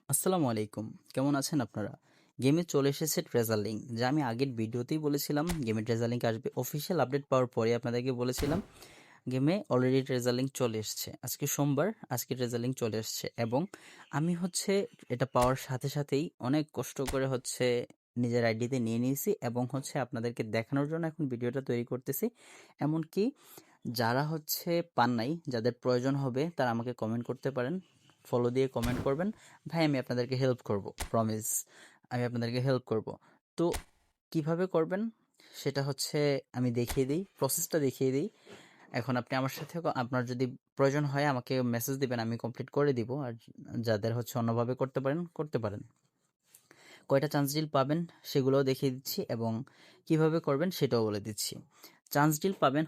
আসসালামু আলাইকুম। কেমন আছেন আপনারা? গেমে চলে এসেছে ট্রেজার লিঙ্ক, যা আমি আগের ভিডিওতেই বলেছিলাম গেমে ট্রেজার লিঙ্ক আসবে। অফিসিয়াল আপডেট পাওয়ার পরে আপনাদেরকে বলেছিলাম গেমে অলরেডি ট্রেজার লিঙ্ক চলে এসছে। আজকে সোমবার, আজকে ট্রেজার লিঙ্ক চলে এসছে এবং আমি এটা পাওয়ার সাথে সাথেই অনেক কষ্ট করে নিজের আইডিতে নিয়ে নিয়েছি এবং আপনাদেরকে দেখানোর জন্য এখন ভিডিওটা তৈরি করতেছি। এমনকি যারা পান নাই, যাদের প্রয়োজন হবে তারা আমাকে কমেন্ট করতে পারেন। ফলো দিয়ে কমেন্ট করবেন, ভাই আমি আপনাদেরকে হেল্প করব, প্রমিস আমি আপনাদেরকে হেল্প করব। তো কিভাবে করবেন সেটা আমি দেখিয়ে দিই, প্রসেসটা দেখিয়ে দিই। এখন আপনি আমার সাথে আপনার যদি প্রয়োজন হয় আমাকে মেসেজ দিবেন, আমি কমপ্লিট করে দিব। আর যাদের অন্যভাবে করতে পারেন করতে পারেন। কয়টা চান্স ডিল পাবেন সেগুলোও দেখিয়ে দিচ্ছি এবং কিভাবে করবেন সেটাও বলে দিচ্ছি। চান্স ডিল পাবেন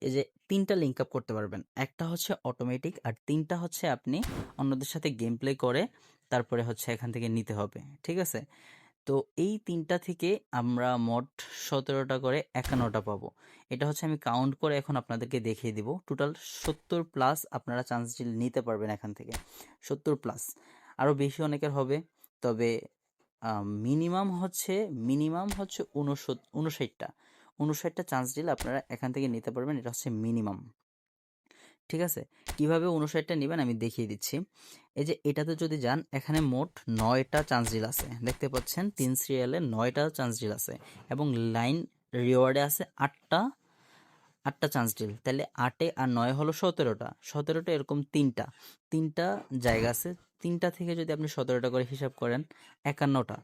এই যে ৩টা লিঙ্ক আপ করতে পারবেন। একটা অটোমেটিক, আর ৩টা আপনি অন্যদের সাথে গেম প্লে করে তারপরে এখান থেকে নিতে হবে। ঠিক আছে? তো এই ৩টা থেকে আমরা মোট ১৭টা করে ৫১টা পাবো। এটা আমি কাউন্ট করে এখন আপনাদেরকে দেখিয়ে দিব। টোটাল ৭০ প্লাস আপনারা চান্স ডিল নিতে পারবেন এখান থেকে। ৭০ প্লাস। আরও বেশি অনেকের হবে। তবে মিনিমাম মিনিমাম ৫৯টা ৫৯টা চান্স ডিল আপনারা এখান থেকে নিতে পারবেন। এটা মিনিমাম। ঠিক আছে? কিভাবে ৫৯টা নিবেন আমি দেখিয়ে দিচ্ছি। এই যে এটাতে যদি যান, এখানে মোট ৯টা চান্স ডিল আছে। দেখতে পাচ্ছেন ৩ সিরিয়ালে ৯টা চান্স ডিল আছে এবং লাইন রিওয়ার্ডে আছে ৮টা চান্স ডিল। তাহলে ৮ আর ৯ হলো ১৭টা। ১৭টা এরকম ৩টা জায়গা আছে। ৩টা থেকে যদি আপনি ১৭টা করে হিসাব করেন, ৫১টা।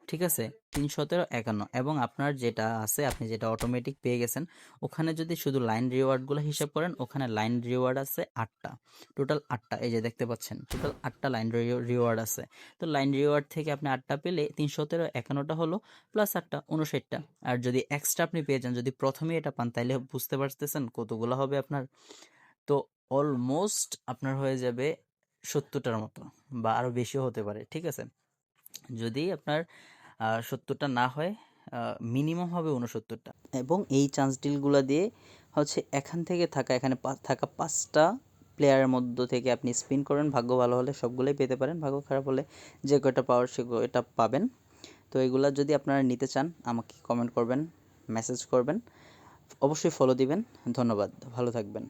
ঠিক আছে? ৩, ১৭, ৫১ এবং আপনার যেটা আছে, আপনি যেটা অটোমেটিক পেয়ে গেছেন, ওখানে যদি শুধু লাইন রিওয়ার্ডগুলো হিসাব করেন, ওখানে লাইন রিওয়ার্ড আছে ৮টা। টোটাল ৮টা, এই যে দেখতে পাচ্ছেন, টোটাল ৮টা লাইন রিওয়ার্ড আছে। তো লাইন রিওয়ার্ড থেকে আপনি ৮টা পেলে ৩, ১৭, ৫১টা হলো, প্লাস ৮টা ৫৯টা। আর যদি এক্সট্রা আপনি পেয়ে যান, যদি প্রথমেই এটা পান, তাইলে বুঝতে পারতেছেন কতগুলো হবে আপনার। তো অলমোস্ট আপনার হয়ে যাবে ৭০টার মতো, বা আরও বেশিও হতে পারে। ঠিক আছে? যদি আপনার ৭০টা না হয়, মিনিমাম হবে ৬৯টা। এবং এই চান্স ডিলগুলা দিয়ে এখান থেকে এখানে থাকা ৫টা প্লেয়ারের মধ্য থেকে আপনি স্পিন করেন, ভাগ্য ভালো হলে সবগুলোই পেতে পারেন, ভাগ্য খারাপ হলে যে কয়টা পাওয়ার সে এটা পাবেন। তো এগুলা যদি আপনারা নিতে চান আমাকে কমেন্ট করবেন, মেসেজ করবেন, অবশ্যই ফলো দিবেন। ধন্যবাদ, ভালো থাকবেন।